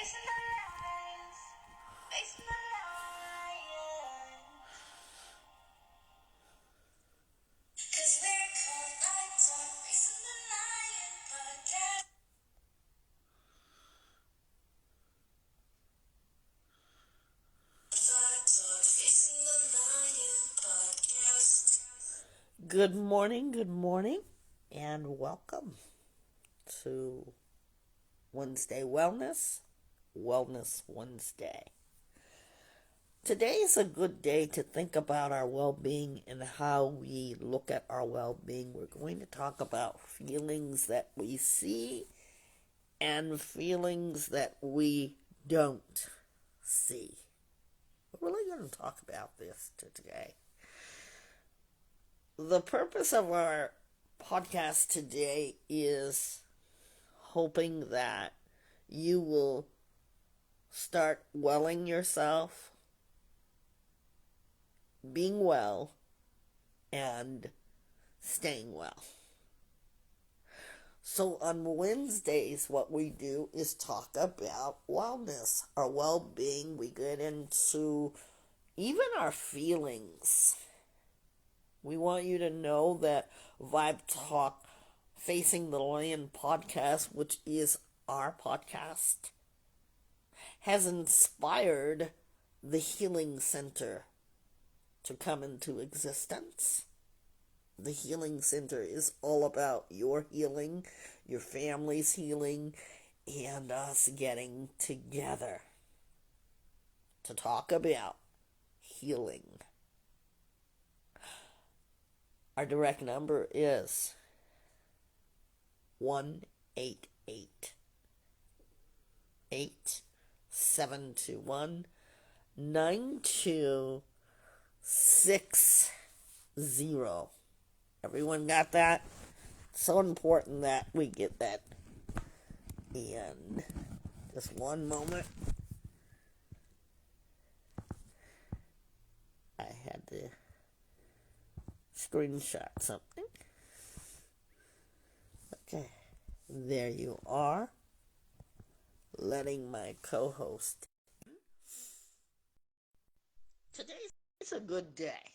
Facing the lions, facing the lions. 'Cause we're called I Talk, facing the lion podcast. I Talk, facing the lion podcast. Good morning, and welcome to Wednesday Wellness Wednesday. Today is a good day to think about our well-being and how we look at our well-being. We're going to talk about feelings that we see and feelings that we don't see. We're really going to talk about this today. The purpose of our podcast today is hoping that you will start welling yourself, being well, and staying well. So on Wednesdays, what we do is talk about wellness, our well-being. We get into even our feelings. We want you to know that Vibe Talk Facing the Lion podcast, which is our podcast, has inspired the Healing Center to come into existence. The Healing Center is all about your healing, your family's healing, and us getting together to talk about healing. Our direct number is 1-888-721-9260. Everyone got that? It's so important that we get that in. Just one moment. I had to screenshot something. Okay, there you are. Letting my co-host. Today's a good day.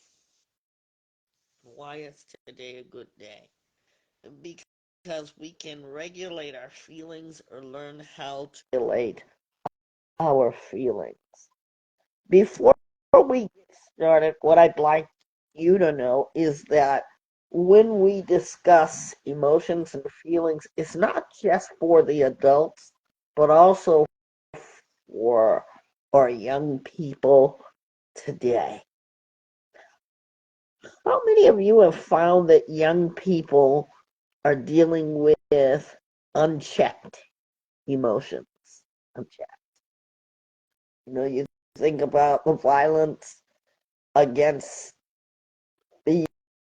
Why is today a good day? Because we can regulate our feelings or learn how to regulate our feelings. Before we get started, what I'd like you to know is that when we discuss emotions and feelings, it's not just for the adults, but also for our young people today. How many of you have found that young people are dealing with unchecked emotions? Unchecked. You think about the violence against the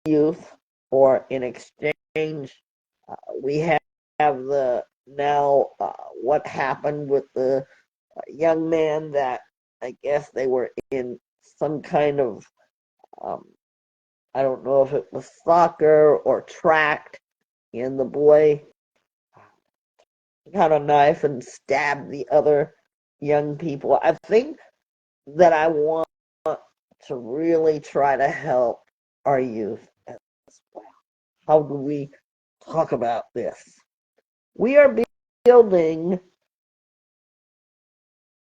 youth, or in exchange, we have the now what happened with the young man that I guess they were in some kind of I don't know if it was soccer or track, and the boy got a knife and stabbed the other young people. I think that I want to really try to help our youth as well. How do we talk about this? We are building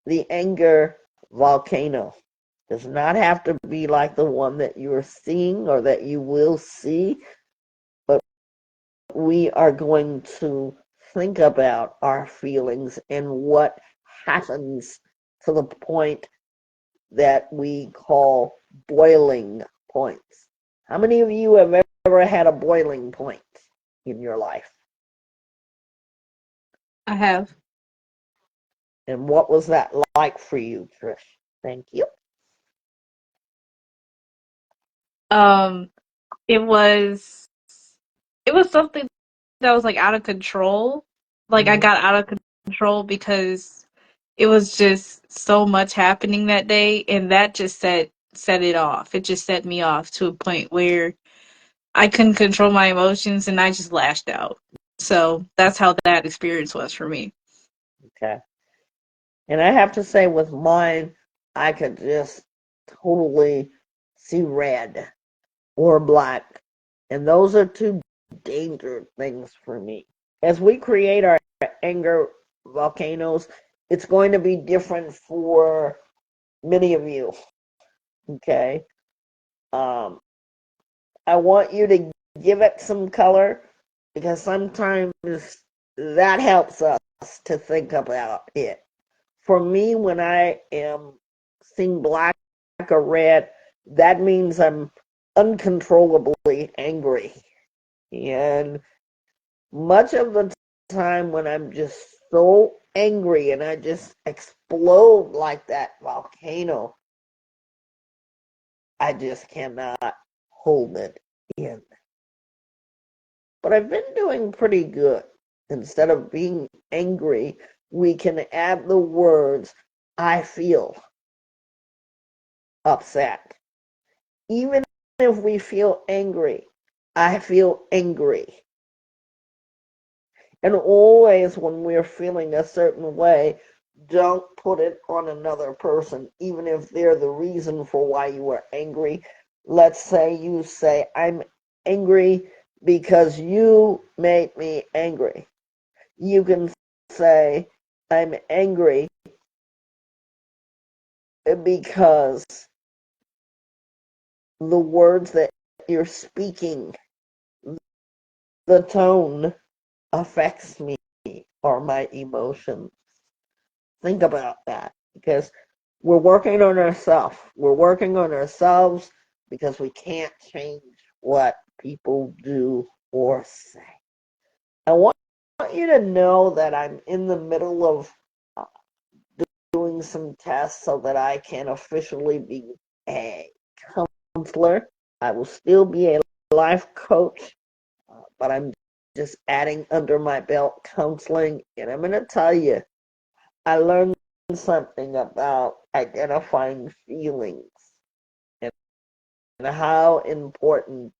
the anger volcano. Does not have to be like the one that you are seeing or that you will see, but we are going to think about our feelings and what happens to the point that we call boiling points. How many of you have ever had a boiling point in your life? I have. And what was that like for you, Trish? Thank you. Um, it was something that was like out of control. Like I got out of control because it was just so much happening that day, and that just set it off. It just set me off to a point where I couldn't control my emotions and I just lashed out. So that's how that experience was for me. Okay. And I have to say, with mine, I could just totally see red or black. And those are two danger things for me. As we create our anger volcanoes, it's going to be different for many of you. Okay. Um, I want you to give it some color because sometimes that helps us to think about it. For me, when I am seeing black or red, that means I'm uncontrollably angry. And much of the time when I'm just so angry and I just explode like that volcano, I just cannot hold it in. But I've been doing pretty good. Instead of being angry, we can add the words, I feel upset. Even if we feel angry, I feel angry. And always when we're feeling a certain way, don't put it on another person, even if they're the reason for why you were angry. Let's say you say, I'm angry because you made me angry. You can say, I'm angry because the words that you're speaking, the tone affects me or my emotions. Think about that because we're working on ourselves. We're working on ourselves because we can't change what people do or say. I want you to know that I'm in the middle of uh, doing some tests so that I can officially be a counselor. I will still be a life coach, but I'm just adding under my belt counseling. And I'm going to tell you, I learned something about identifying feelings and how important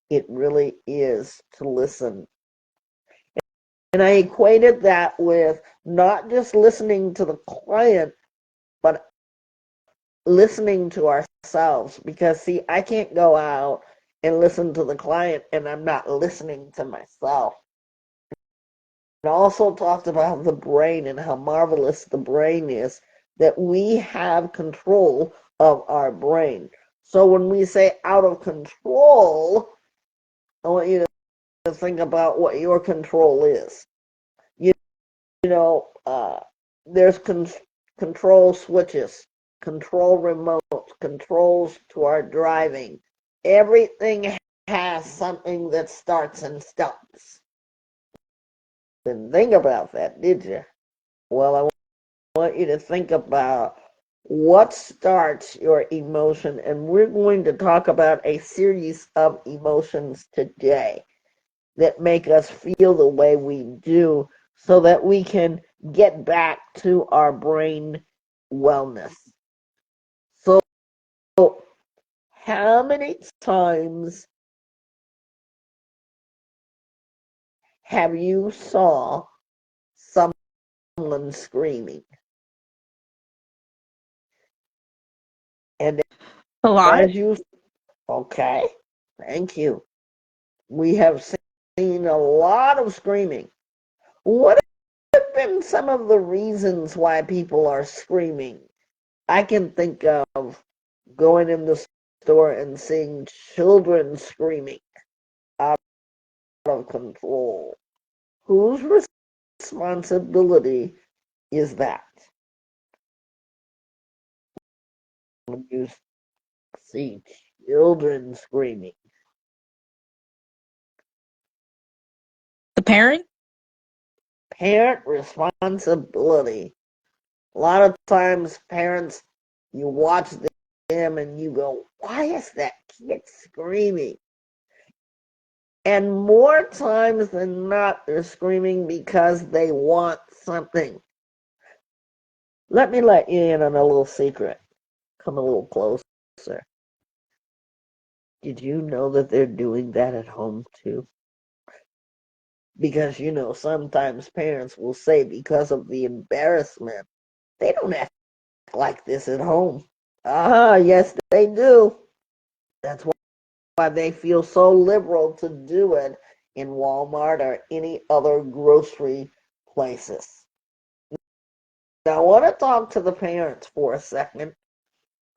it really is to listen. And I equated that with not just listening to the client, but listening to ourselves. Because, see, I can't go out and listen to the client and I'm not listening to myself. And also talked about the brain and how marvelous the brain is, that we have control of our brain. So when we say out of control, I want you to think about what your control is. You, you know, there's control switches, control remotes, controls to our driving. Everything has something that starts and stops. Didn't think about that, did you? Well, I want you to think about what starts your emotion, and we're going to talk about a series of emotions today that make us feel the way we do so that we can get back to our brain wellness. So, how many times have you saw someone screaming? And A lot. as you, okay, thank you. We have seen a lot of screaming. What have been some of the reasons why people are screaming? I can think of going in the store and seeing children screaming out of control. Whose responsibility is that? When you see children screaming, The parent? parent responsibility. A lot of times, parents, you watch them and you go, why is that kid screaming? And more times than not, they're screaming because they want something. Let me let you in on a little secret. Come a little closer. Did you know that they're doing that at home too? Because, sometimes parents will say because of the embarrassment They don't act like this at home. Ah, yes, they do. That's why they feel so liberal to do it in Walmart or any other grocery places. Now, I want to talk to the parents for a second,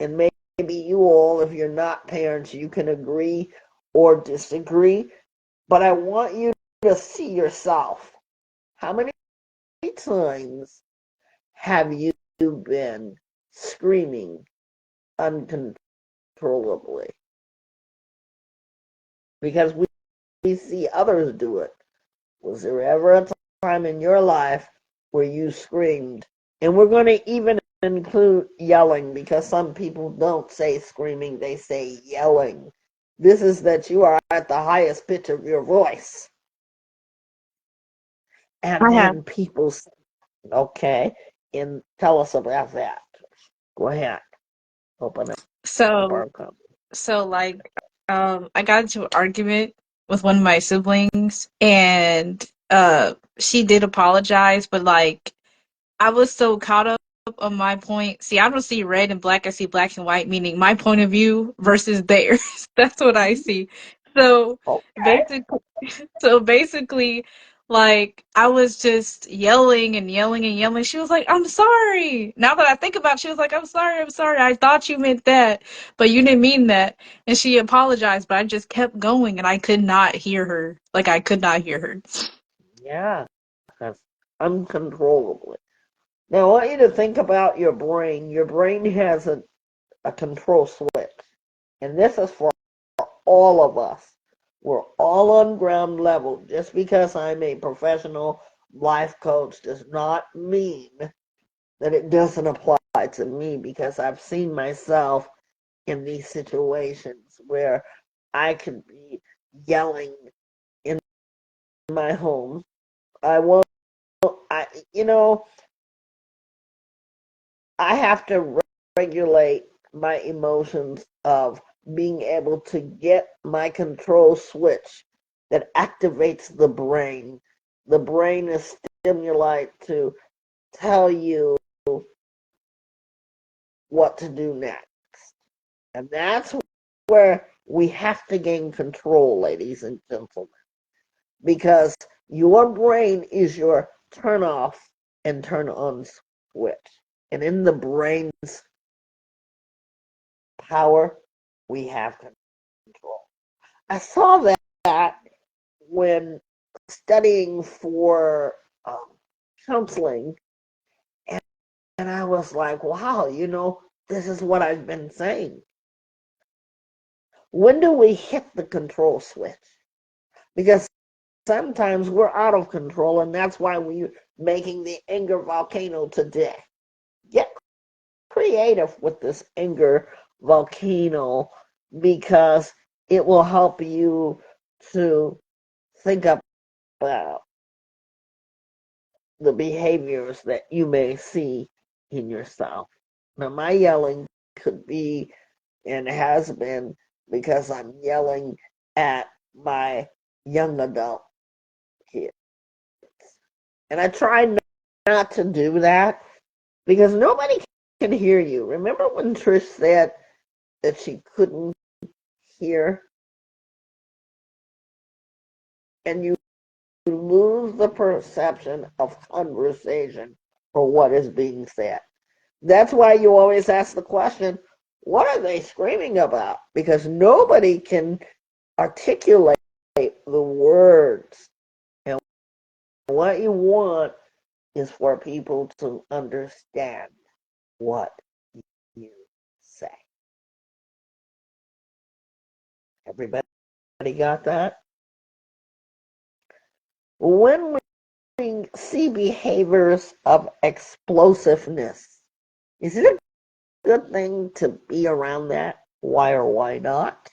and maybe you all, if you're not parents, you can agree or disagree, but I want you to see yourself. How many times have you been screaming uncontrollably? Because we see others do it. Was there ever a time in your life where you screamed? And we're going to even include yelling because some people don't say screaming, they say yelling. This is that you are at the highest pitch of your voice. And I have. then people say, okay, and tell us about that. Go ahead. Open up So our conversation. I got into an argument with one of my siblings, and she did apologize, but like I was so caught up on my point. See, I don't see red and black, I see black and white, meaning my point of view versus theirs. That's what I see. So Okay. basically so basically, like I was just yelling and yelling and yelling. She was like, "I'm sorry." Now that I think about it, she was like, "I'm sorry, I'm sorry. I thought you meant that, but you didn't mean that." And she apologized, but I just kept going and I could not hear her. Like I could not hear her. Yeah, that's uncontrollably. Now, I want you to think about your brain. Your brain has a control switch, and this is for all of us. We're all on ground level. Just because I'm a professional life coach does not mean that it doesn't apply to me because I've seen myself in these situations where I could be yelling in my home. I won't, I, you know, I have to regulate my emotions of being able to get my control switch that activates the brain. The brain is stimulated to tell you what to do next. And that's where we have to gain control, ladies and gentlemen, because your brain is your turn off and turn on switch. And in the brain's power, we have control. I saw that when studying for counseling, and, and I was like, wow, this is what I've been saying. When do we hit the control switch? Because sometimes we're out of control, and that's why we're making the anger volcano today. Get creative with this anger volcano because it will help you to think about the behaviors that you may see in yourself. Now, my yelling could be and has been because I'm yelling at my young adult kids. And I try not to do that because nobody can hear you. Remember when Trish said that she couldn't hear and you lose the perception of conversation for what is being said? That's why you always ask the question, what are they screaming about? Because nobody can articulate the words. And what you want is for people to understand what you say. Everybody got that? When we see behaviors of explosiveness, is it a good thing to be around that? Why or why not?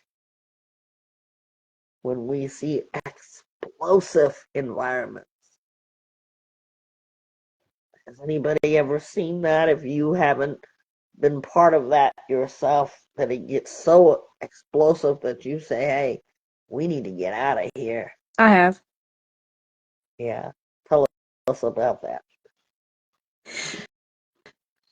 When we see explosive environments. Has anybody ever seen that? If you haven't been part of that yourself, that it gets so explosive that you say, hey, we need to get out of here. I have. Yeah. Tell us about that.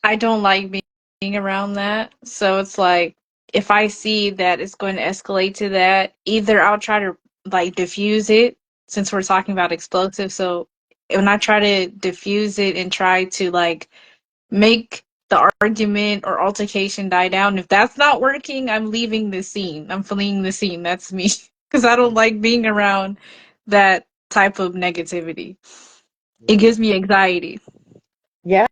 I don't like being around that. So it's like if I see that it's going to escalate to that, either I'll try to like diffuse it since we're talking about explosives. So when I try to diffuse it and try to like make the argument or altercation die down, if that's not working, I'm leaving the scene. I'm fleeing the scene. That's me. Because I don't like being around that type of negativity. It gives me anxiety. Yes.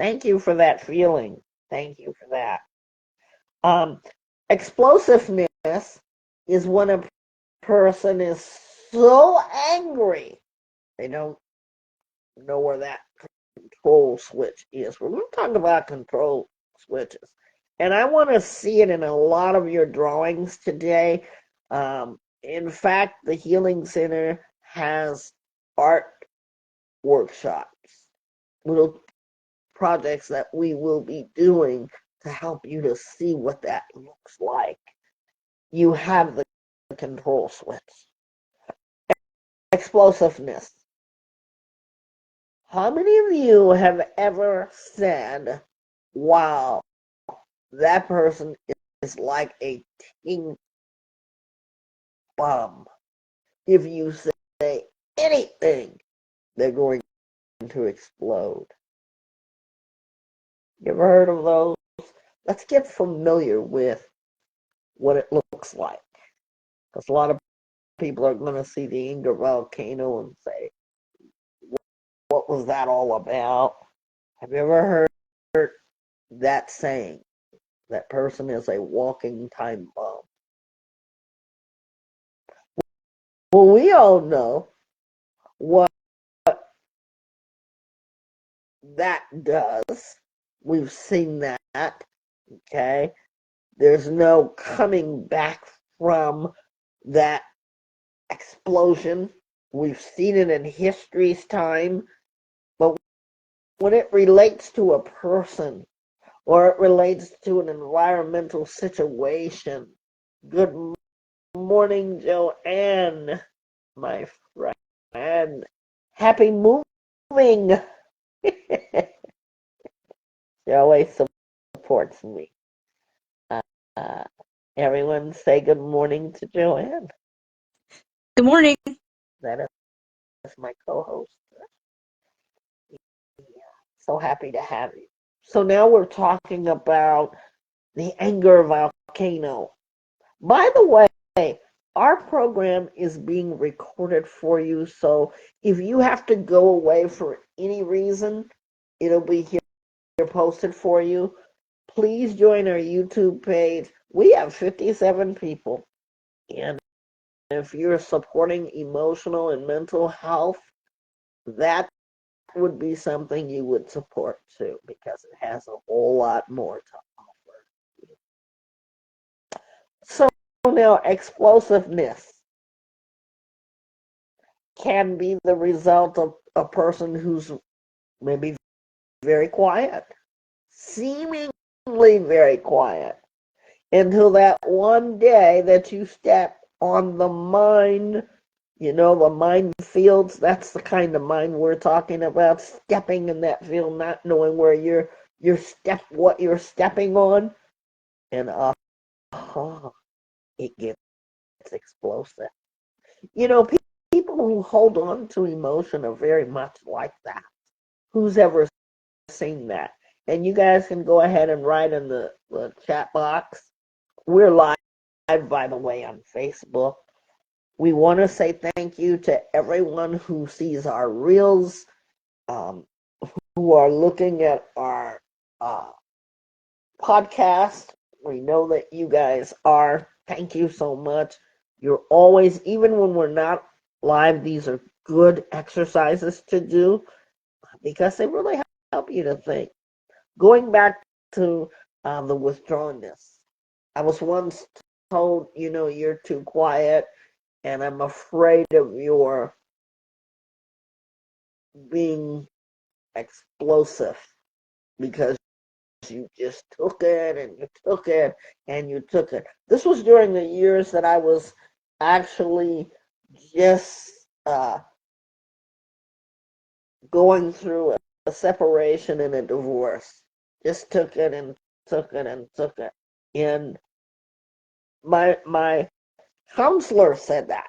Thank you for that feeling. Thank you for that. Um, Explosiveness is when a person is so angry they don't know where that control switch is. We're going to talk about control switches. And I want to see it in a lot of your drawings today. In fact, the Healing Center has art workshops, little projects that we will be doing to help you to see what that looks like. You have the control switch. Explosiveness. How many of you have ever said, wow, that person is like a ticking bomb? If you say anything, they're going to explode. You ever heard of those? Let's get familiar with what it looks like. Because a lot of people are going to see the Inga volcano and say, what was that all about? Have you ever heard that saying? That person is a walking time bomb. Well, we all know what that does. We've seen that. Okay. There's no coming back from that explosion. We've seen it in history's time. But when it relates to a person or it relates to an environmental situation, good morning, Joanne, my friend. Happy moving. She always supports me. Uh, Everyone say good morning to Joanne. Good morning. That is my co-host. So happy to have you. So now we're talking about the anger volcano. By the way, our program is being recorded for you. So if you have to go away for any reason, it'll be here posted for you. Please join our YouTube page. We have 57 people. And if you're supporting emotional and mental health, that would be something you would support too, because it has a whole lot more to offer. So now, explosiveness can be the result of a person who's maybe very quiet, seemingly very quiet, until that one day that you step on the mind, the mind fields. That's the kind of mind we're talking about, stepping in that field, not knowing where what you're stepping on, and it gets explosive. You know, people who hold on to emotion are very much like that. Who's ever seen that? And you guys can go ahead and write in the chat box. We're live, by the way, on Facebook. We want to say thank you to everyone who sees our reels, um, who are looking at our podcast. We know that you guys are. Thank you so much. You're always, even when we're not live, these are good exercises to do because they really help you to think. Going back to the withdrawnness, I was once told, you're too quiet, and I'm afraid of your being explosive because you just took it and you took it and you took it. This was during the years that I was actually just going through a separation and a divorce. Just took it and took it and took it. And my counselor said that.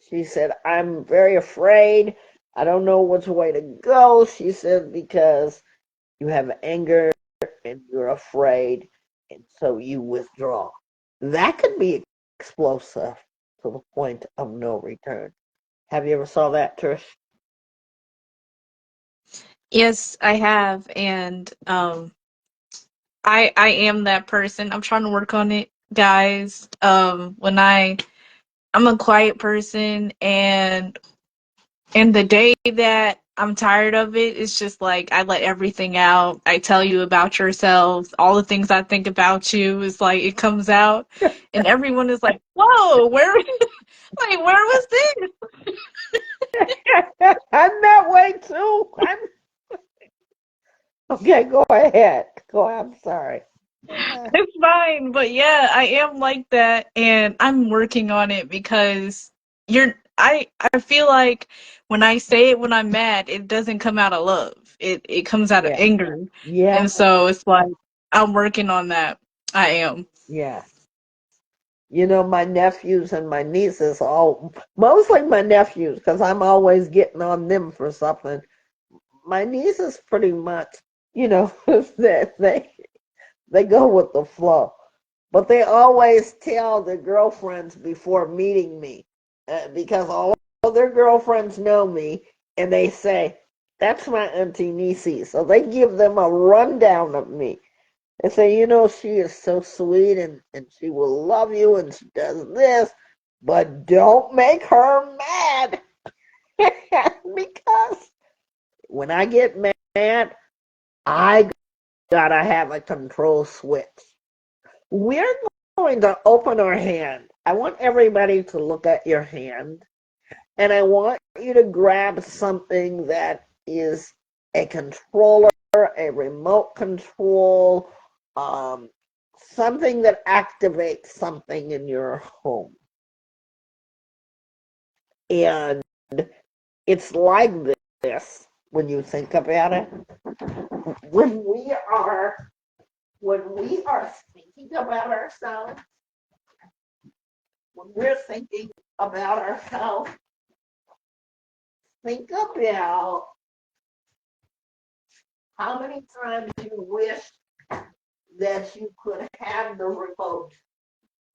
She said, I'm very afraid. I don't know which way to go. She said, because you have anger and you're afraid, and so you withdraw. That could be explosive to the point of no return. Have you ever saw that, Trish? Yes, I have, and I am that person. I'm trying to work on it, guys. When I'm a quiet person, and the day that I'm tired of it, it's just like I let everything out. I tell you about yourselves, all the things I think about you. It's like it comes out, and everyone is like, "Whoa, where? Like, where was this?" I'm that way too. I'm okay. Go ahead. Go. I'm sorry. It's fine, but yeah, I am like that, and I'm working on it because I feel like when I say it when I'm mad, it doesn't come out of love. It comes out of Yeah. anger. Yeah. And so it's like I'm working on that. I am. Yeah. You know, my nephews and my nieces, all mostly my nephews, because I'm always getting on them for something. My nieces pretty much, you know, they go with the flow, but they always tell their girlfriends before meeting me, because all of their girlfriends know me, and they say that's my auntie Nisi, so they give them a rundown of me. They say, you know, she is so sweet and she will love you and she does this, but don't make her mad. Because when I get mad, I gotta have a control switch. We're going to open our hand. I want everybody to look at your hand, and I want you to grab something that is a controller, a remote control, um, something that activates something in your home. And it's like this when you think about it. When we are thinking about ourselves, when we're thinking about ourselves, think about how many times you wish that you could have the remote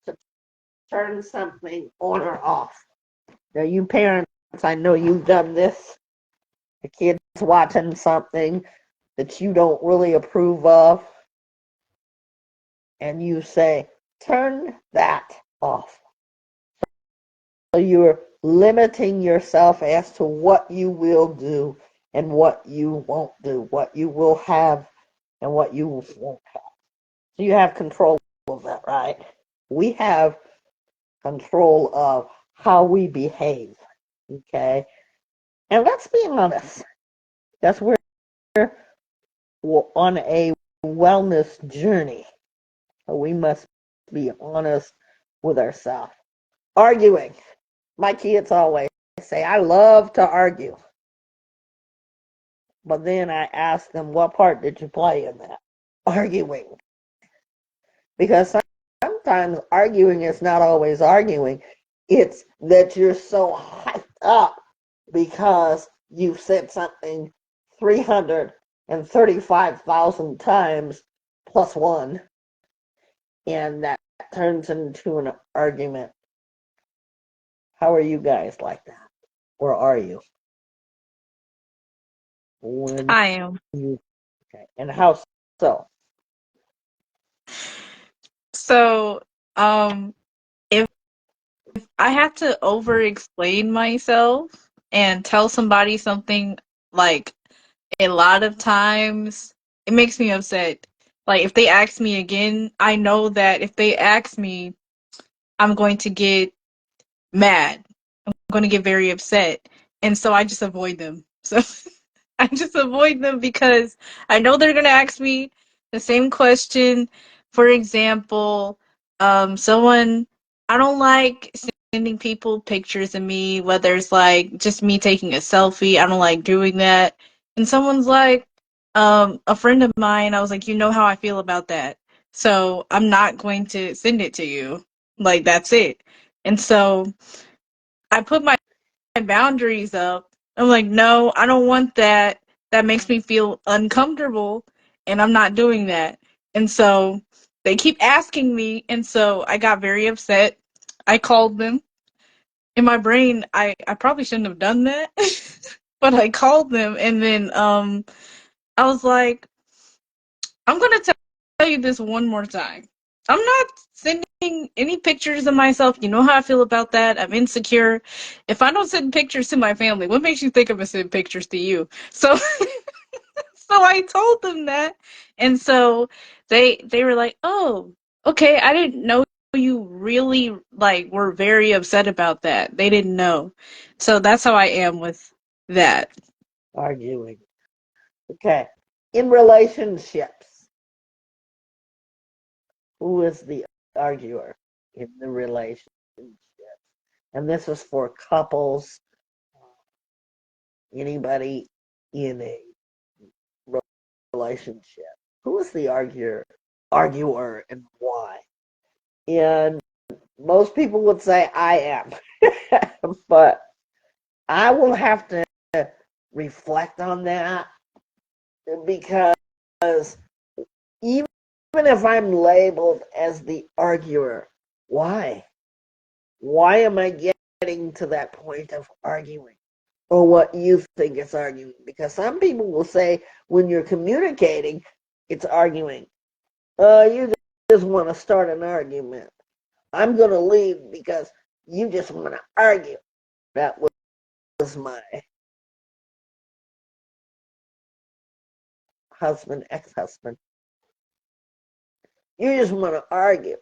to turn something on or off. Now, you parents, I know you've done this. The kid's watching something that you don't really approve of, and you say, turn that off. So you're limiting yourself as to what you will do and what you won't do, what you will have and what you won't have. So you have control of that, right? We have control of how we behave, okay? And let's be honest, that's where we're on a wellness journey. So we must be honest with ourselves. Arguing. My kids always say, I love to argue. But then I ask them, what part did you play in that? Arguing. Because sometimes arguing is not always arguing. It's that you're so hyped up because you've said something 335,000 times plus one, and that turns into an argument. How are you guys like that? Or are you? When I am. you okay. And how so? So, if I have to over explain myself and tell somebody something like a lot of times, it makes me upset. Like if they ask me again, I know that if they ask me, I'm going to get mad. I'm going to get very upset. And so I just avoid them. So I just avoid them because I know they're going to ask me the same question. For example, someone, I don't like sending people pictures of me, whether it's like just me taking a selfie. I don't like doing that. And someone's like, a friend of mine, I was like, you know how I feel about that. So I'm not going to send it to you. Like, that's it. And so I put my boundaries up. I'm like, no, I don't want that. That makes me feel uncomfortable, and I'm not doing that. And so they keep asking me, and so I got very upset. I called them. In my brain, I probably shouldn't have done that, but I called them, and then I was like, I'm gonna tell you this one more time. I'm not sending any pictures of myself. You know how I feel about that. I'm insecure. If I don't send pictures to my family, what makes you think I'm gonna send pictures to you? So so I told them that. And so they were like, "Oh, okay, I didn't know you really like were very upset about that." They didn't know. So that's how I am with that. Arguing. Okay. In relationships, who is the arguer in the relationship? And this is for couples, anybody in a relationship. Who is the arguer and why? And most people would say I am. But I will have to reflect on that because even if I'm labeled as the arguer, why? Why am I getting to that point of arguing? Or what you think is arguing? Because some people will say when you're communicating, it's arguing. You just want to start an argument. I'm going to leave because you just want to argue. That was my husband, ex-husband. You just want to argue.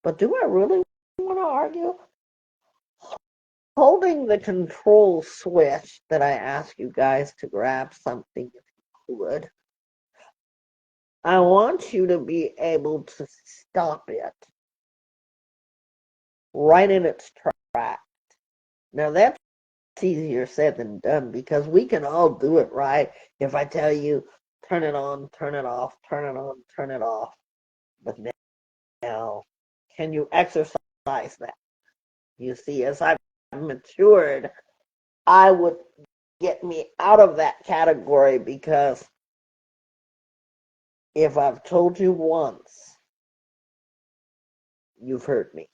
But do I really want to argue? Holding the control switch that I ask you guys to grab something if you could. I want you to be able to stop it right in its track. Now that's easier said than done because we can all do it, right? If I tell you, turn it on, turn it off, turn it on, turn it off. But now, can you exercise that? You see, as I've matured, I would get me out of that category because if I've told you once, you've heard me.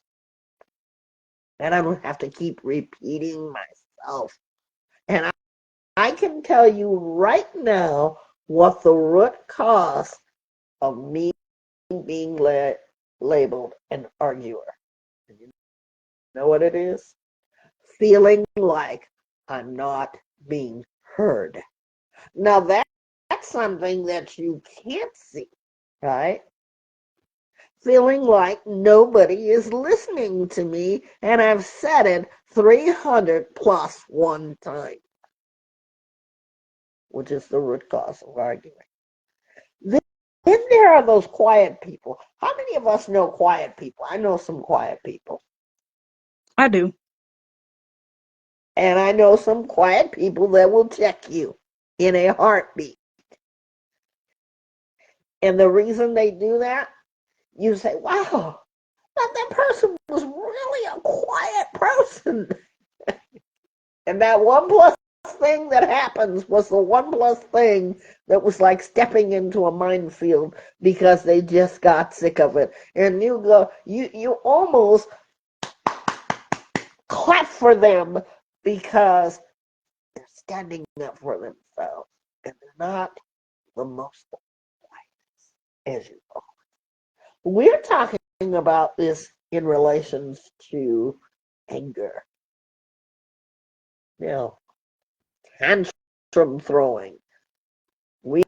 And I don't have to keep repeating myself. And I can tell you right now what the root cause of me being labeled an arguer. And you know what it is? Feeling like I'm not being heard. Now that's something that you can't see, right? Feeling like nobody is listening to me, and I've said it 300 plus one time, which is the root cause of arguing. Then there are those quiet people. How many of us know quiet people? I know some quiet people. I do. And I know some quiet people that will check you in a heartbeat. And the reason they do that, you say, wow, that person was really a quiet person. And that one plus thing that happens was the one plus thing that was like stepping into a minefield because they just got sick of it. And you almost clap for them because they're standing up for themselves. And they're not the most quiet, as you know. We're talking about this in relations to anger. Now, tantrum throwing. We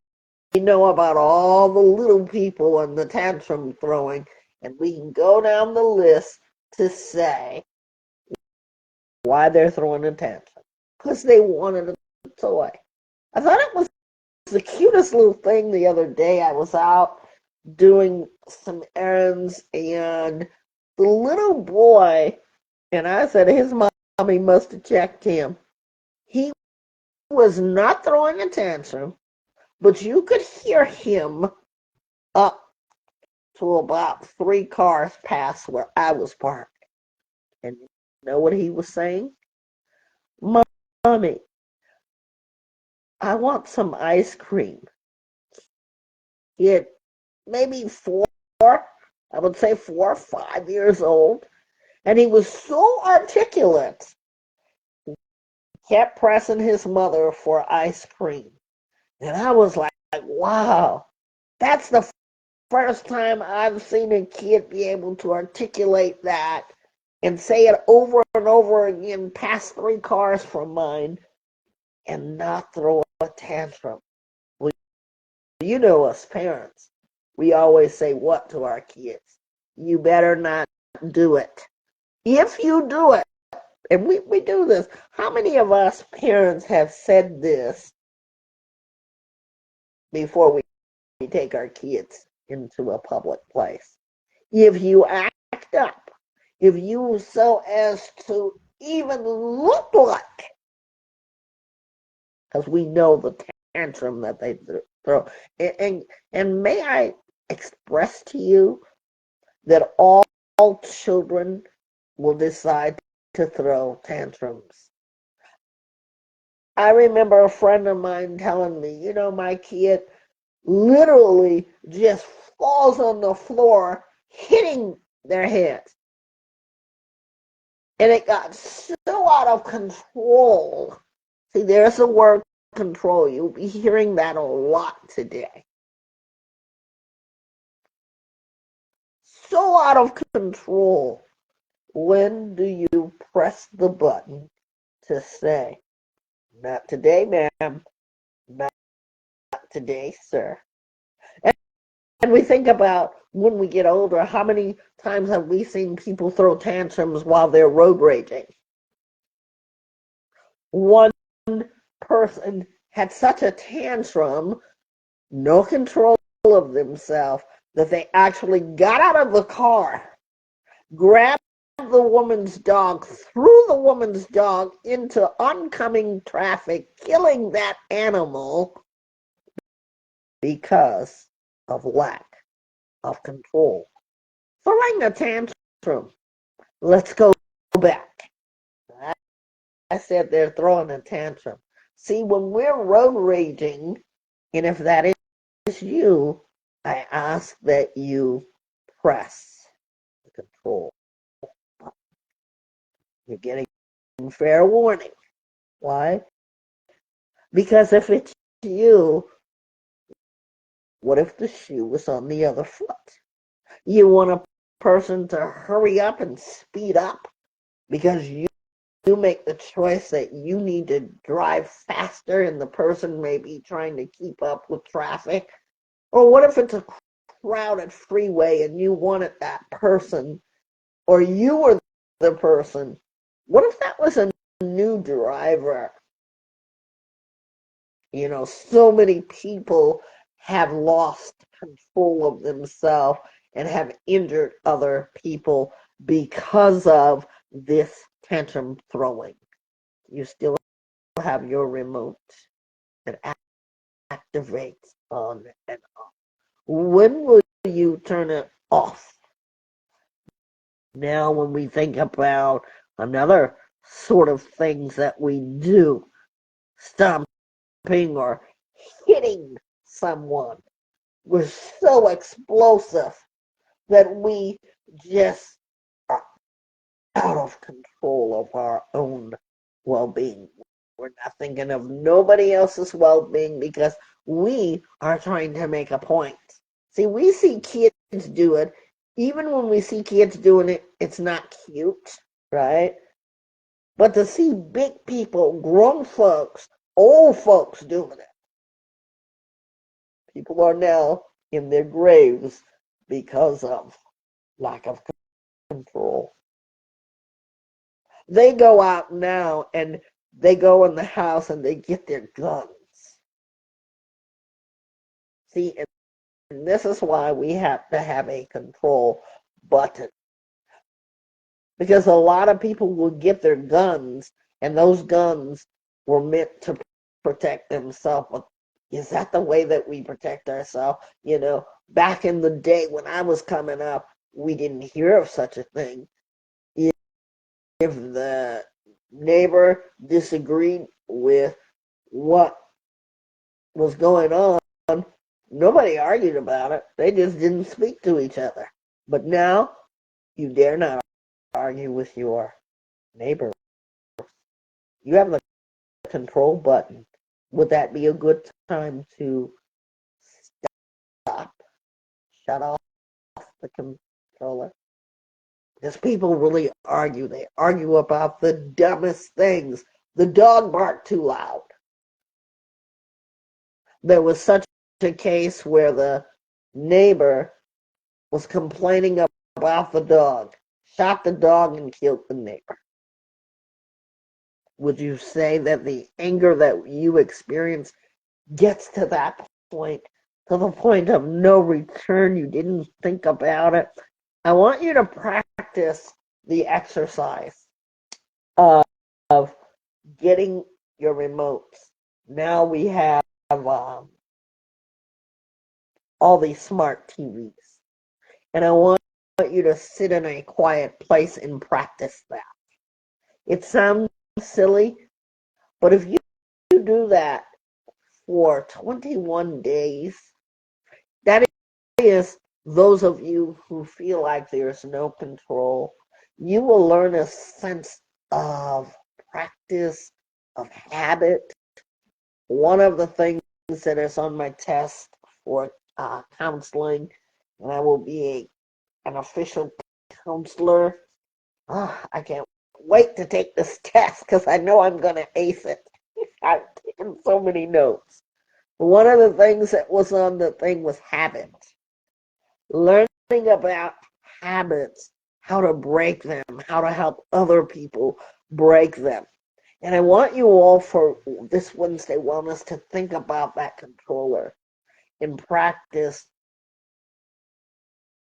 know about all the little people and the tantrum throwing, and we can go down the list to say why they're throwing a tantrum. Because they wanted a toy. I thought it was the cutest little thing the other day. I was out doing some errands, and the little boy And I said his mommy must have checked him. He was not throwing a tantrum, but you could hear him up to about 3 cars past where I was parked. And you know what he was saying? Mommy, I want some ice cream. He had maybe I would say 4 or 5 years old. And he was so articulate, kept pressing his mother for ice cream. And I was like, wow, that's the first time I've seen a kid be able to articulate that and say it over and over again past 3 cars from mine and not throw a tantrum. Well, you know us parents, we always say what to our kids? You better not do it. If you do it, and we do this, how many of us parents have said this before we take our kids into a public place? If you act up, if you so as to even look like, because we know the tantrum that they throw. And may I express to you that all children will decide to throw tantrums. I remember a friend of mine telling me, my kid literally just falls on the floor, hitting their heads. And it got so out of control. See, there's the word control. You'll be hearing that a lot today. So out of control. When do you press the button to say, not today, ma'am, not today, sir? And we think about when we get older, how many times have we seen people throw tantrums while they're road raging? One person had such a tantrum, no control of themselves, that they actually got out of the car, grabbed the woman's dog, threw the woman's dog into oncoming traffic, killing that animal because of lack of control. Throwing a tantrum. Let's go back. I said they're throwing a tantrum. See, when we're road raging, and if that is you, I ask that you press the control button. You're getting fair warning. Why? Because if it's you, what if the shoe was on the other foot? You want a person to hurry up and speed up because you make the choice that you need to drive faster and the person may be trying to keep up with traffic? Or what if it's a crowded freeway and you wanted that person, or you were the person? What if that was a new driver? So many people have lost control of themselves and have injured other people because of this tantrum throwing. You still have your remote that activates on and off. When will you turn it off? Now, when we think about another sort of things that we do, stomping or hitting someone, we're so explosive that we just are out of control of our own well-being. We're not thinking of nobody else's well-being because we are trying to make a point. See, we see kids do it. Even when we see kids doing it, it's not cute, right? But to see big people, grown folks, old folks doing it, people are now in their graves because of lack of control. They go out now and they go in the house and they get their guns. See, and this is why we have to have a control button. because a lot of people will get their guns, and those guns were meant to protect themselves. But is that the way that we protect ourselves? Back in the day when I was coming up, we didn't hear of such a thing. If the neighbor disagreed with what was going on, nobody argued about it. They just didn't speak to each other. But now, you dare not argue with your neighbor. You have the control button. Would that be a good time to stop, shut off the controller? Because people really argue. They argue about the dumbest things. The dog barked too loud. There was such a case where the neighbor was complaining about the dog, shot the dog, and killed the neighbor. Would you say that the anger that you experience gets to that point, to the point of no return? You didn't think about it. I want you to practice the exercise of getting your remotes. Now we have all these smart TVs. And I want you to sit in a quiet place and practice that. It sounds silly, but if you do that for 21 days, that is those of you who feel like there's no control, you will learn a sense of practice, of habit. One of the things that is on my test for counseling, and I will be an official counselor. I can't wait to take this test because I know I'm going to ace it. I've taken so many notes. One of the things that was on the thing was habits. Learning about habits, how to break them, how to help other people break them. And I want you all for this Wednesday Wellness to think about that controller and practice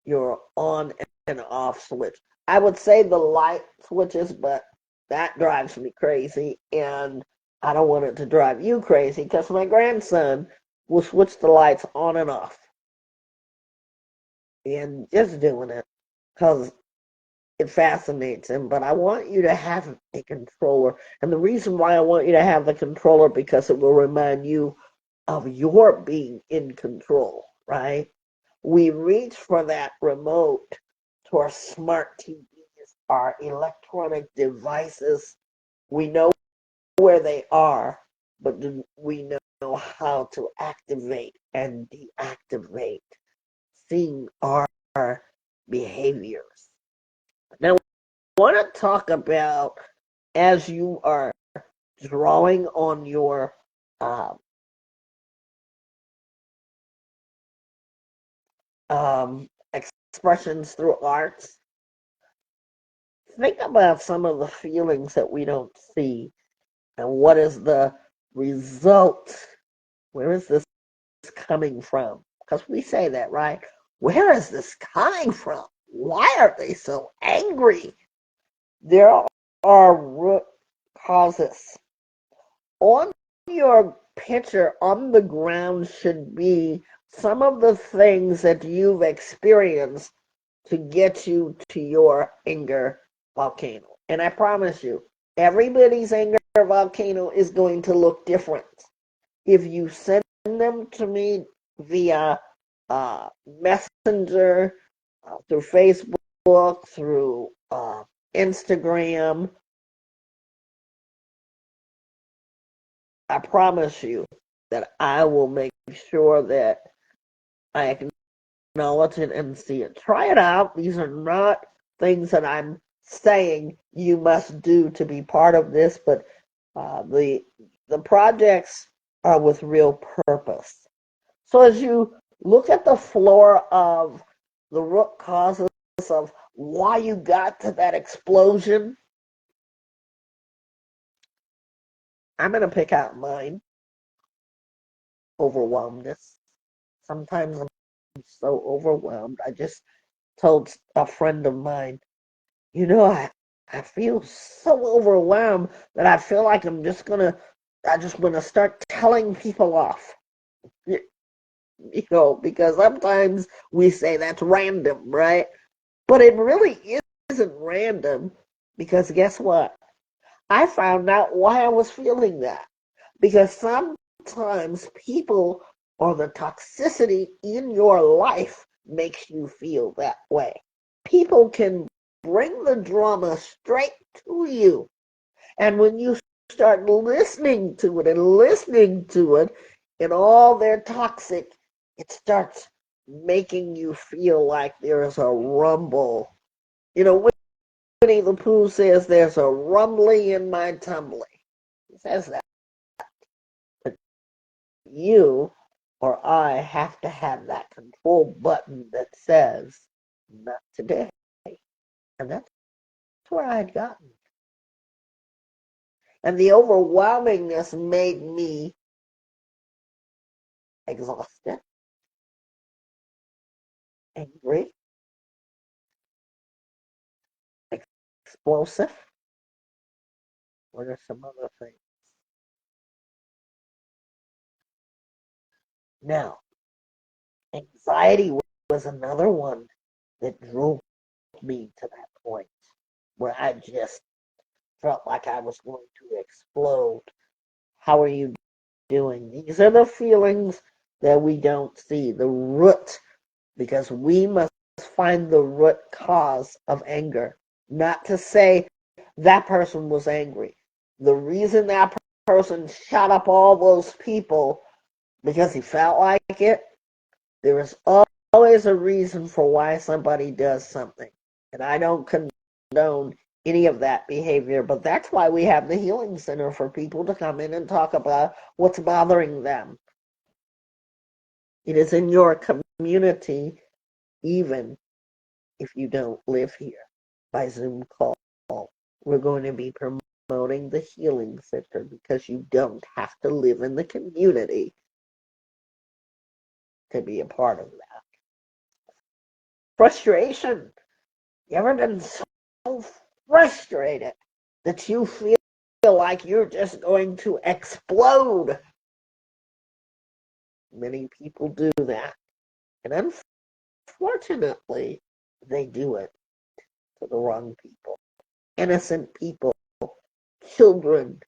your on and off switch. I would say the light switches, but that drives me crazy, and I don't want it to drive you crazy because my grandson will switch the lights on and off. And just doing it because it fascinates him. But I want you to have a controller. And the reason why I want you to have the controller because it will remind you of your being in control, right? We reach for that remote to our smart TVs, our electronic devices. We know where they are, but do we know how to activate and deactivate, seeing our behaviors. Now, I want to talk about as you are drawing on your expressions through arts, think about some of the feelings that we don't see and what is the result. Where is this coming from? Because we say that, right? Where is this coming from? Why are they so angry? There are root causes. On your picture, on the ground, should be some of the things that you've experienced to get you to your anger volcano. And I promise you, everybody's anger volcano is going to look different. If you send them to me via Messenger, through Facebook, through Instagram, I promise you that I will make sure that I acknowledge it and see it. Try it out. These are not things that I'm saying you must do to be part of this, but the projects are with real purpose. So as you look at the floor of the root causes of why you got to that explosion, I'm going to pick out mine. Overwhelmedness. Sometimes I'm so overwhelmed. I just told a friend of mine, I feel so overwhelmed that I feel like I just want to start telling people off. Because sometimes we say that's random, right? But it really isn't random because guess what? I found out why I was feeling that. Because sometimes people or the toxicity in your life makes you feel that way. People can bring the drama straight to you. And when you start listening to it, and all their toxic, it starts making you feel like there's a rumble. Winnie the Pooh says there's a rumbling in my tumbly. He says that. But you or I have to have that control button that says, not today. And that's where I had gotten. And the overwhelmingness made me exhausted, angry, explosive. What are some other things? Now, anxiety was another one that drove me to that point where I just felt like I was going to explode. How are you doing? These are the feelings that we don't see, the root, because we must find the root cause of anger. Not to say that person was angry. The reason that person shot up all those people because he felt like it, there is always a reason for why somebody does something. And I don't condone any of that behavior, but that's why we have the healing center for people to come in and talk about what's bothering them. It is in your community, even if you don't live here, by Zoom call. We're going to be promoting the healing center because you don't have to live in the community to be a part of that. Frustration. You ever been so frustrated that you feel like you're just going to explode? Many people do that. And unfortunately, they do it to the wrong people. Innocent people, children,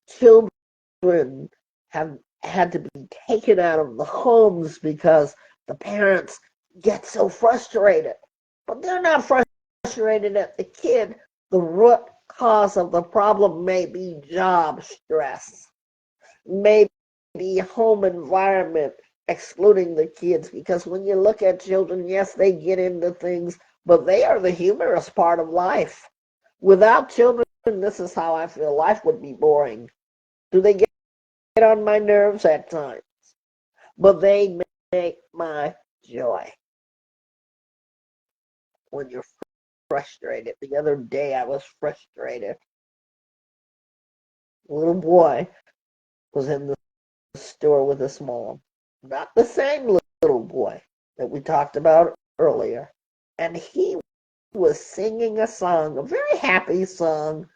children have had to be taken out of the homes because the parents get so frustrated. But they're not frustrated at the kid. The root cause of the problem may be job stress, maybe home environment, excluding the kids. Because when you look at children, yes, they get into things, but they are the humorous part of life. Without children, this is how I feel life would be boring. Do they get on my nerves at times? But they make my joy. When you're frustrated, the other day I was frustrated. A little boy was in the store with his mom. Not the same little boy that we talked about earlier. And he was singing a song, a very happy song.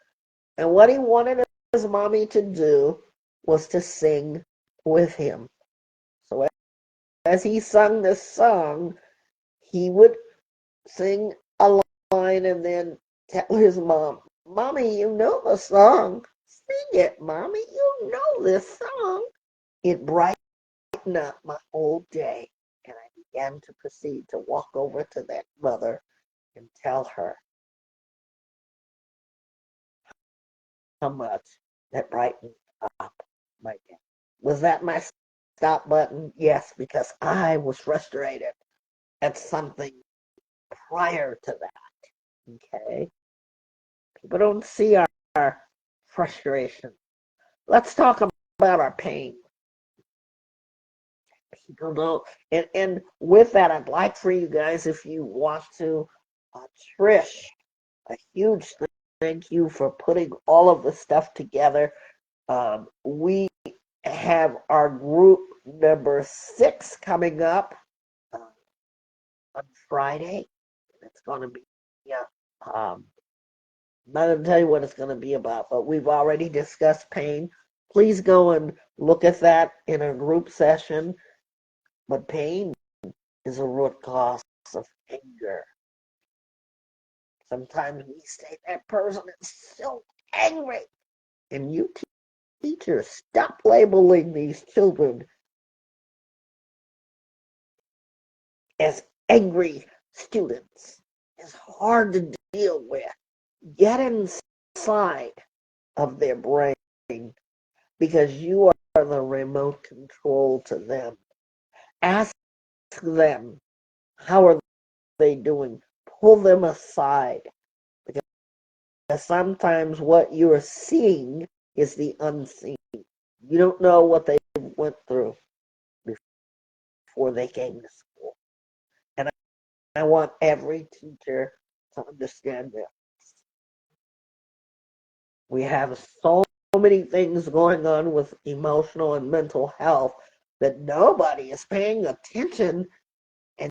And what he wanted his mommy to do was to sing with him. So as he sung this song, he would sing a line and then tell his mom, Mommy, you know the song. Sing it, Mommy. You know this song. It brightened up my whole day, and I began to proceed to walk over to that mother and tell her how much that brightened up my day. Was that my stop button? Yes, because I was frustrated at something prior to that. Okay? People don't see our frustration. Let's talk about our pain. People don't. And with that, I'd like for you guys, if you want to, Trish, a huge thank you for putting all of the stuff together. We have our group number 6 coming up uh, on Friday. It's going to be yeah, I'm not going to tell you what it's going to be about, but we've already discussed pain. Please go and look at that in a group session. But pain is a root cause of anger. Sometimes we say that person is so angry. And you teachers, stop labeling these children as angry students. It's hard to deal with. Get inside of their brain because you are the remote control to them. Ask them, how are they doing? Pull them aside because sometimes what you are seeing is the unseen. You don't know what they went through before they came to school. And I want every teacher to understand this. We have so many things going on with emotional and mental health that nobody is paying attention, and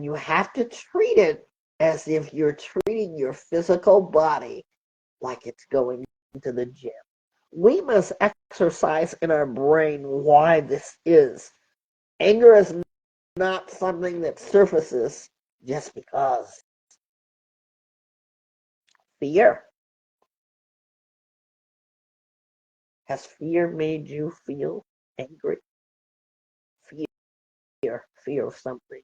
you have to treat it as if you're treating your physical body like it's going to the gym. We must exercise in our brain why this is. Anger is not something that surfaces just because. Fear. Has fear made you feel angry? Fear of something.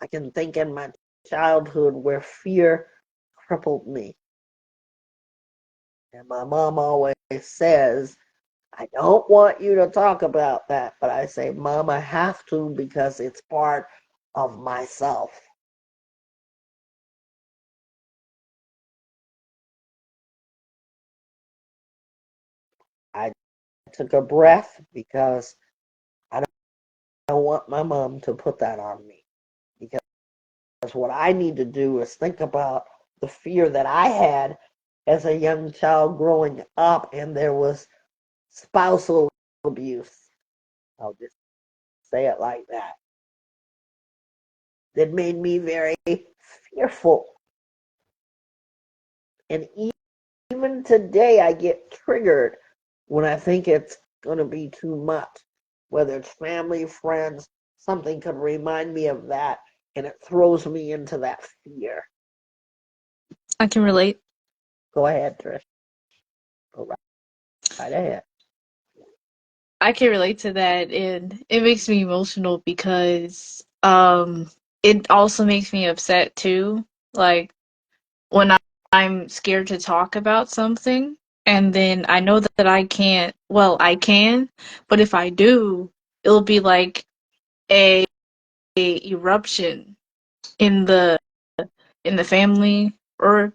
I can think in my childhood where fear crippled me. And my mom always says, I don't want you to talk about that. But I say, Mom, I have to because it's part of myself. I took a breath because I don't want my mom to put that on me. Because what I need to do is think about the fear that I had as a young child growing up, and there was spousal abuse. I'll just say it like that. That made me very fearful. And even today, I get triggered when I think it's going to be too much. Whether it's family, friends, something could remind me of that, and it throws me into that fear. I can relate. Go ahead, Trish. Go right ahead. I can relate to that, and it makes me emotional because it also makes me upset too. Like when I'm scared to talk about something, and then I know that I can't. Well, I can, but if I do, it'll be like a eruption in the family or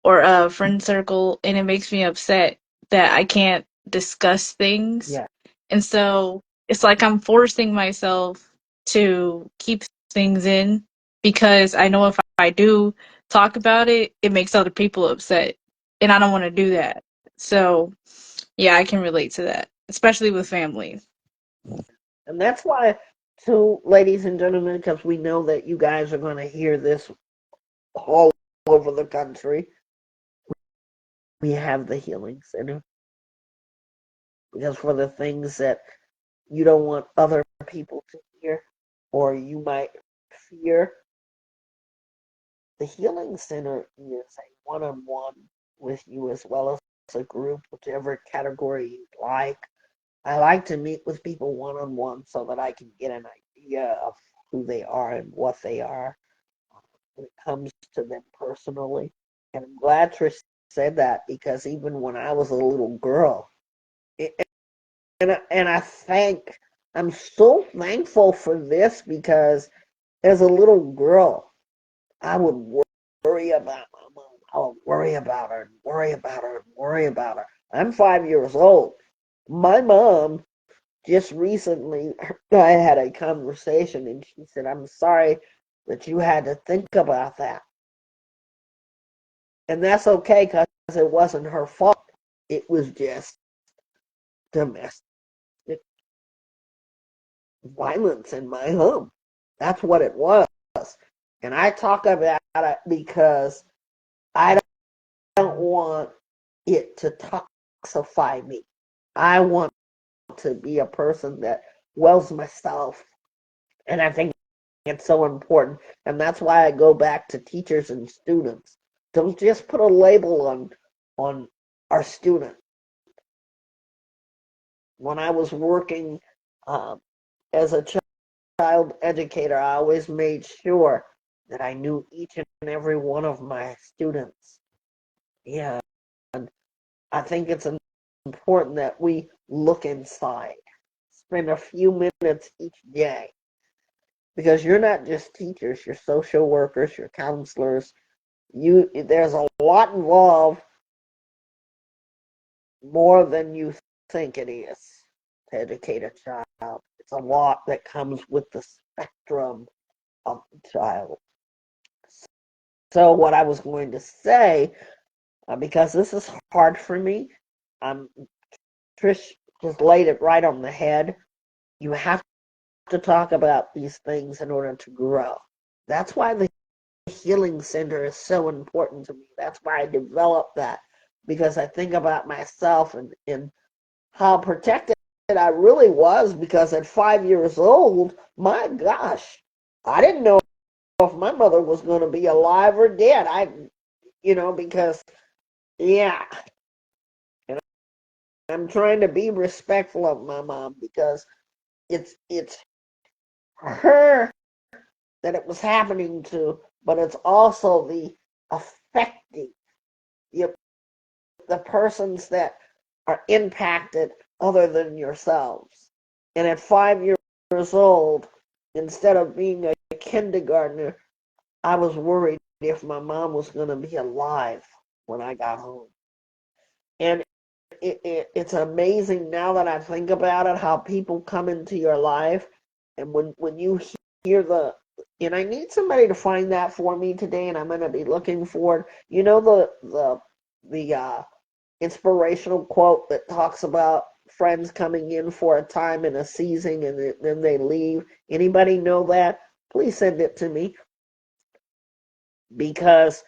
a friend circle, and it makes me upset that I can't discuss things. Yeah. And so it's like I'm forcing myself to keep things in because I know if I do talk about it, it makes other people upset. And I don't want to do that. So, yeah, I can relate to that, especially with family. And that's why, too, ladies and gentlemen, because we know that you guys are going to hear this all over the country, we have the Healing Center. Because for the things that you don't want other people to hear or you might fear, the Healing Center is a one on one with you as well as a group, whichever category you like. I like to meet with people one on one so that I can get an idea of who they are and what they are when it comes to them personally. And I'm glad Trish said that because even when I was a little girl, it, and I thank, I'm so thankful for this because as a little girl, I would worry about my mom. I would worry about her and worry about her and worry about her. I'm 5 years old. My mom just recently, I had a conversation and she said, I'm sorry that you had to think about that. And that's okay because it wasn't her fault. It was just domestic violence in my home. That's what it was. And I talk about it because I don't want it to toxify me. I want to be a person that wells myself. And I think it's so important. And that's why I go back to teachers and students. Don't just put a label on our student. When I was working as a child educator, I always made sure that I knew each and every one of my students. Yeah, and I think it's important that we look inside, spend a few minutes each day, because you're not just teachers, you're social workers, you're counselors. There's a lot involved, more than you think it is, to educate a child. It's a lot that comes with the spectrum of the child. So what I was going to say, because this is hard for me, Trish just laid it right on the head. You have to talk about these things in order to grow. That's why the healing center is so important to me. That's why I developed that, because I think about myself and how protected I really was, because at 5 years old, my gosh, I didn't know if my mother was going to be alive or dead. Because, yeah, and I'm trying to be respectful of my mom, because it's her that it was happening to, but it's also the affecting the, the persons that are impacted other than yourselves. And at 5 years old, instead of being a kindergartner, I was worried if my mom was going to be alive when I got home. And it's amazing now that I think about it, how people come into your life, and when you hear and I need somebody to find that for me today, and I'm going to be looking for it. The inspirational quote that talks about friends coming in for a time and a season, and then they leave. Anybody know that? Please send it to me, because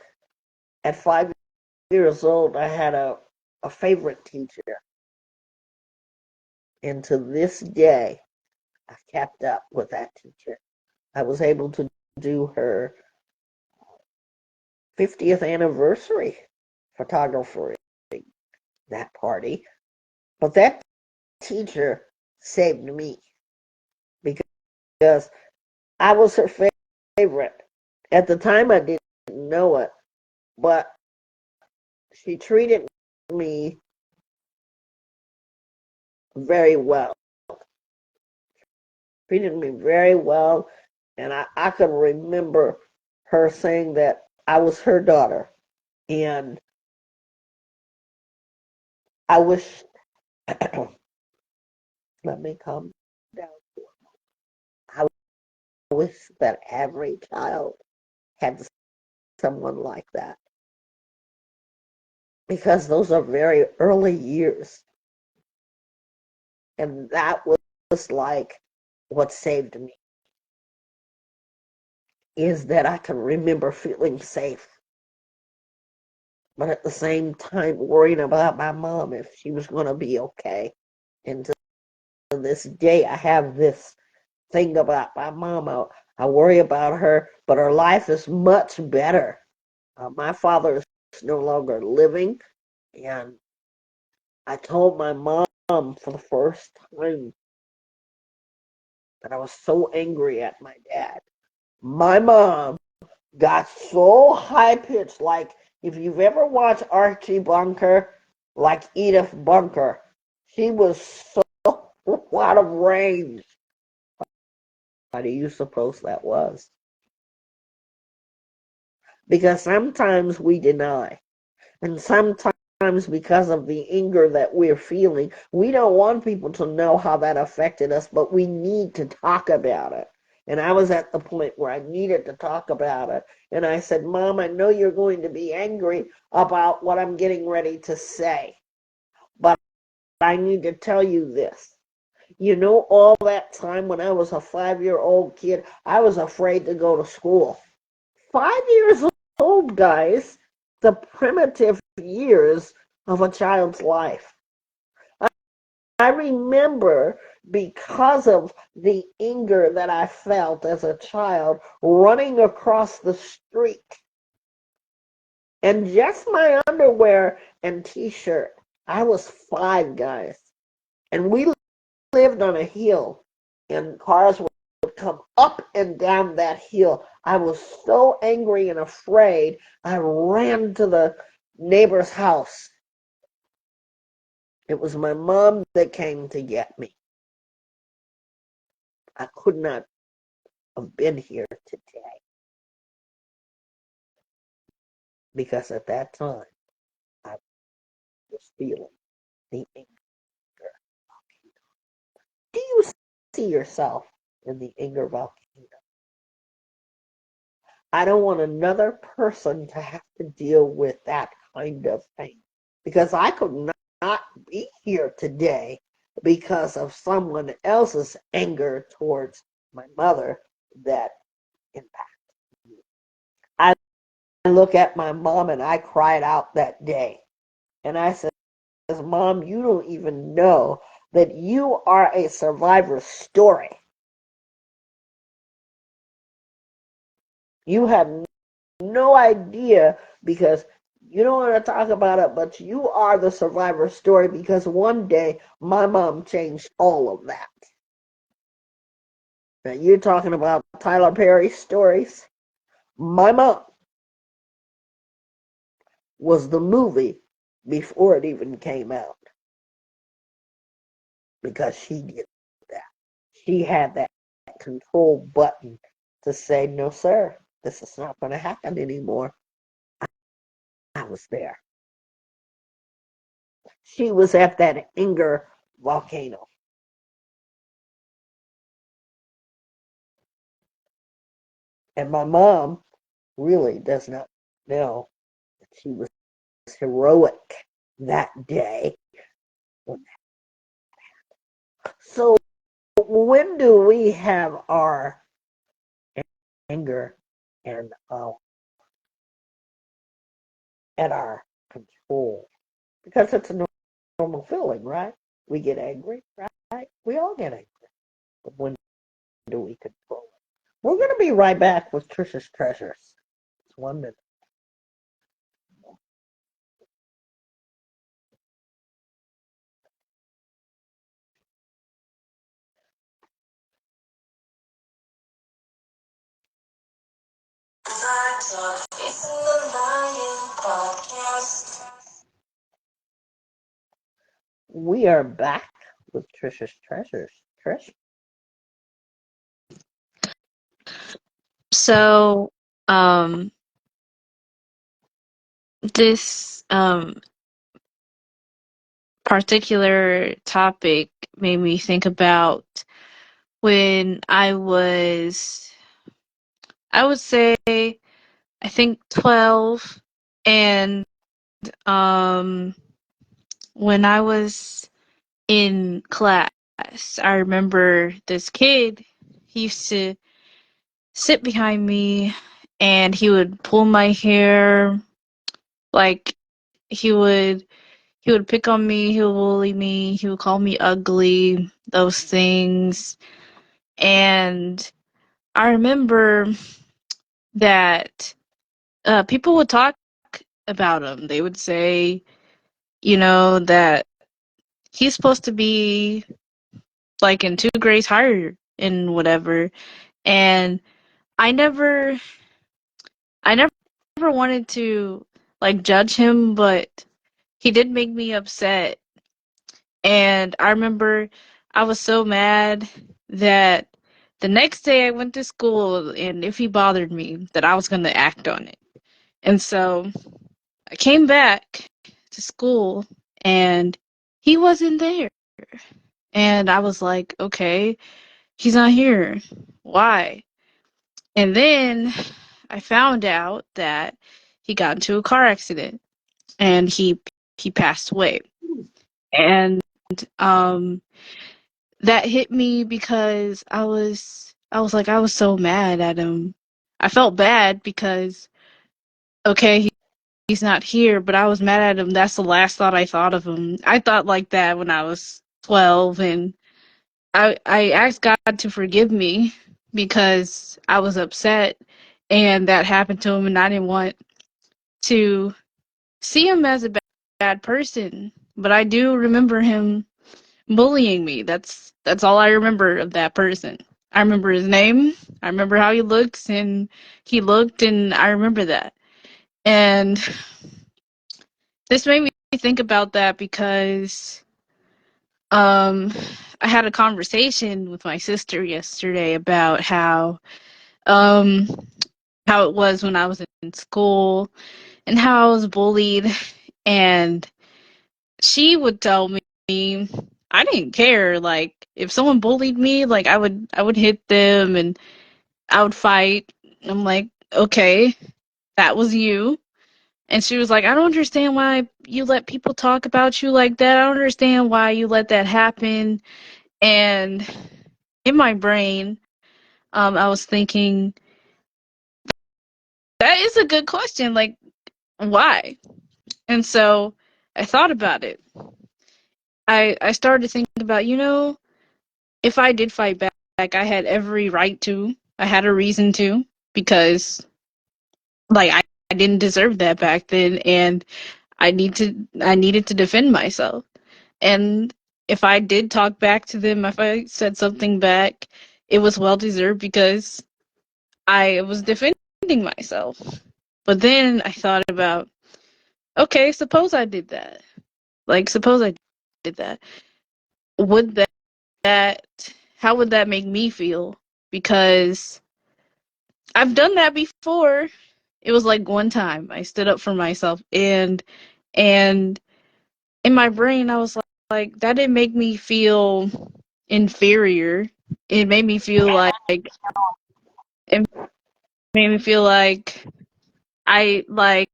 at 5 years old, I had a favorite teacher, and to this day, I kept up with that teacher. I was able to do her 50th anniversary photography, that party. But that teacher saved me, because I was her favorite. At the time, I didn't know it, but she me very well. Treated me very well, and I could remember her saying that I was her daughter, and I wish. Let me calm down. I wish that every child had someone like that, because those are very early years, and that was like what saved me, is that I can remember feeling safe, but at the same time worrying about my mom, if she was going to be okay. And to this day, I have this thing about my mom. I worry about her, but her life is much better. My father is no longer living, and I told my mom for the first time that I was so angry at my dad. My mom got so high pitched, like if you've ever watched Archie Bunker, like Edith Bunker, she was so out of range. Why do you suppose that was? Because sometimes we deny, and sometimes because of the anger that we're feeling, we don't want people to know how that affected us, but we need to talk about it. And I was at the point where I needed to talk about it. And I said, Mom, I know you're going to be angry about what I'm getting ready to say, but I need to tell you this. All that time when I was a 5-year-old kid, I was afraid to go to school. 5 years old, guys. The primitive years of a child's life. I remember, because of the anger that I felt as a child, running across the street and just my underwear and t-shirt. I was 5, guys, and we lived on a hill, and cars would come up and down that hill. I was so angry and afraid, I ran to the neighbor's house. It was my mom that came to get me. I could not have been here today because at that time I was feeling the anger. Do you see yourself in the anger volcano? I don't want another person to have to deal with that kind of thing because I could not be here today because of someone else's anger towards my mother that impacted me. I look at my mom and I cried out that day. And I said, Mom, you don't even know that you are a survivor story. You have no idea because you don't want to talk about it, but you are the survivor story because one day my mom changed all of that. Now you're talking about Tyler Perry stories. My mom was the movie before it even came out because she did that. She had that control button to say, no, sir, this is not going to happen anymore. I was there. She was at that anger volcano. And my mom really does not know that she was heroic that day. So when do we have our anger and at our control? Because it's a normal feeling, right? We get angry, right? We all get angry. But when do we control it? We're going to be right back with Trisha's Treasures. It's 1 minute. We are back with Trisha's Treasures. Trish? So, this particular topic made me think about when I would say, I think 12, and um, when I was in class, I remember this kid, he used to sit behind me and he would pull my hair, like he would he would pick on me, he would bully me, he would call me ugly, those things. And I remember that people would talk about him. They would say, that he's supposed to be like in 2 grades higher and whatever. And I never, I never wanted to like judge him, but he did make me upset. And I remember I was so mad that the next day I went to school, and if he bothered me, that I was going to act on it. And so I came back to school and he wasn't there. And I was like, okay, he's not here. Why? And then I found out that he got into a car accident and he passed away. And um that hit me because I was so mad at him. I felt bad because okay, he's not here, but I was mad at him. That's the last thought I thought of him. I thought like that when I was 12, and I asked God to forgive me because I was upset and that happened to him, and I didn't want to see him as a bad person. But I do remember him bullying me. That's all I remember of that person. I remember his name. I remember how he looks, and I remember that. And this made me think about that because um I had a conversation with my sister yesterday about um how it was when I was in school and how I was bullied, and she would tell me I didn't care. Like if someone bullied me, like I would hit them and I would fight. I'm like, okay, that was you. And she was like, I don't understand why you let people talk about you like that. I don't understand why you let that happen. And in my brain, I was thinking, that is a good question. Like, why? And so I thought about it. I started to think about, if I did fight back, I had every right to. I had a reason to, because like I didn't deserve that back then, and I needed to defend myself. And if I did talk back to them, if I said something back, it was well deserved because I was defending myself. But then I thought about, okay, suppose I did that. Like, suppose I did that. Would that, how would that make me feel? Because I've done that before. It was like one time I stood up for myself, and in my brain I was like that didn't make me feel inferior. It made me feel like it made me feel like I like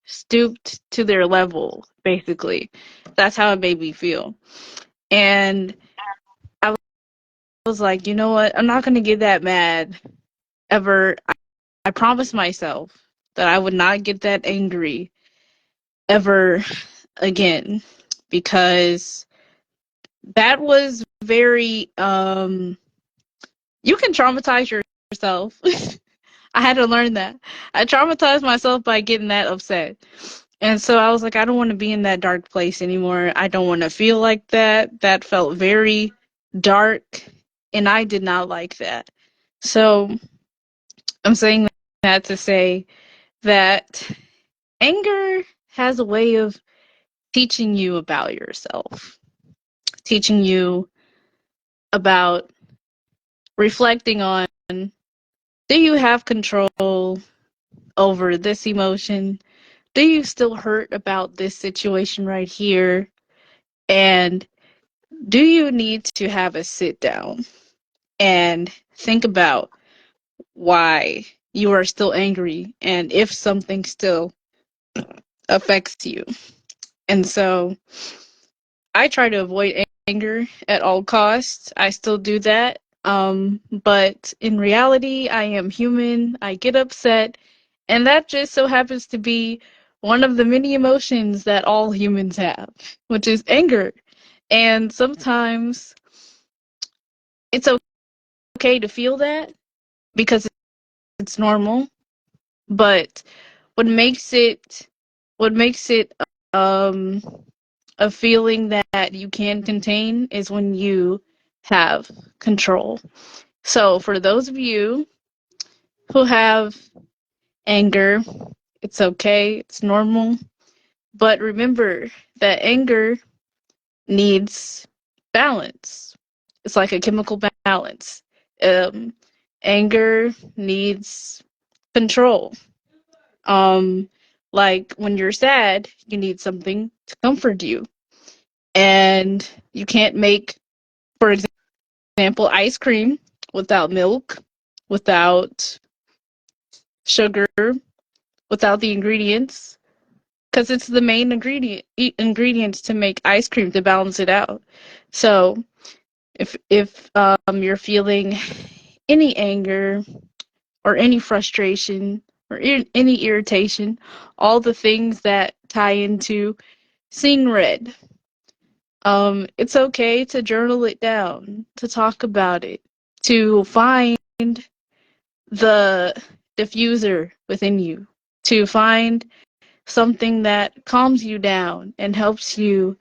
stooped to their level, basically. That's how it made me feel. And I was like, you know what? I'm not gonna get that mad ever. I promised myself that I would not get that angry ever again, because that was very you can traumatize yourself. I had to learn that. I traumatized myself by getting that upset. And so I was like, I don't want to be in that dark place anymore. I don't want to feel like that. That felt very dark, and I did not like that. So I'm saying that to say that anger has a way of teaching you about yourself, teaching you about reflecting on, do you have control over this emotion? Do you still hurt about this situation right here? And do you need to have a sit down and think about why you are still angry and if something still affects you? And so I try to avoid anger at all costs. I still do that. But in reality, I am human. I get upset. And that just so happens to be one of the many emotions that all humans have, which is anger. And sometimes it's okay to feel that because it's normal. But what makes it, what makes it, um, a feeling that you can contain is when you have control. So, for those of you who have anger, it's okay, it's normal. But remember that anger needs balance. It's like a chemical balance. Um, Anger needs control. Um, like when you're sad, you need something to comfort you. And you can't make, for example, ice cream without milk, without sugar, without the ingredients, because it's the main ingredients to make ice cream to balance it out. So if you're feeling any anger or any frustration, or any irritation, all the things that tie into seeing red. It's okay to journal it down, to talk about it, to find the diffuser within you, to find something that calms you down and helps you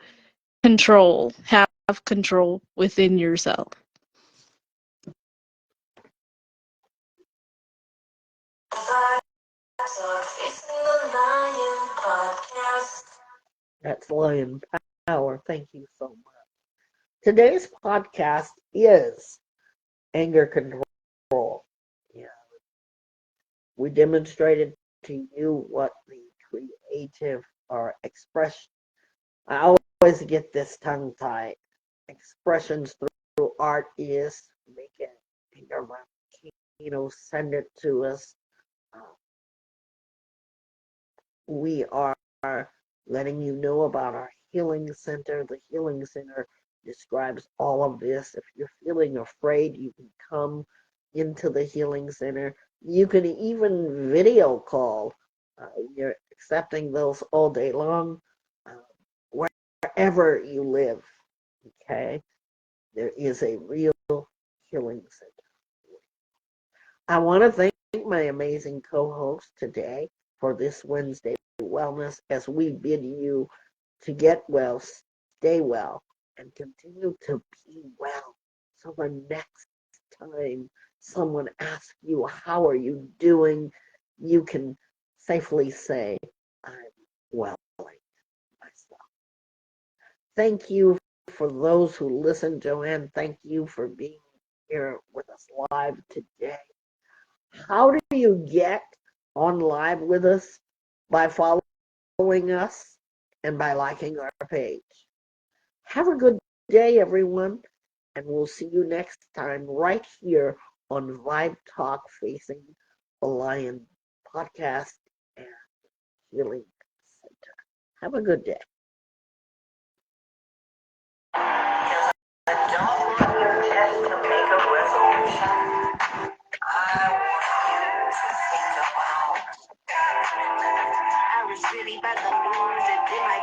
have control within yourself. That's Lion Power. Thank you so much. Today's podcast is anger control. Yeah, we demonstrated to you what the creative or expression. I always get this tongue tied. Expressions through art is make it anger volcano, send it to us. Uh, we are letting you know about our healing center. The healing center describes all of this. If you're feeling afraid, you can come into the healing center. You can even video call. You're accepting those all day long, wherever you live. Okay, there is a real healing center. I want to thank my amazing co-host today for this Wednesday Wellness as we bid you to get well, stay well, and continue to be well. So the next time someone asks you, how are you doing? You can safely say, I'm well myself. Thank you for those who listen, Joanne. Thank you for being here with us live today. How do you get on live with us? By following us and by liking our page. Have a good day, everyone, and we'll see you next time right here on Vibe Talk Facing the Lion podcast and Healing Center. Have a good day. I don't want your test to make a resolution. I want you to think about I was really bad the news, it did my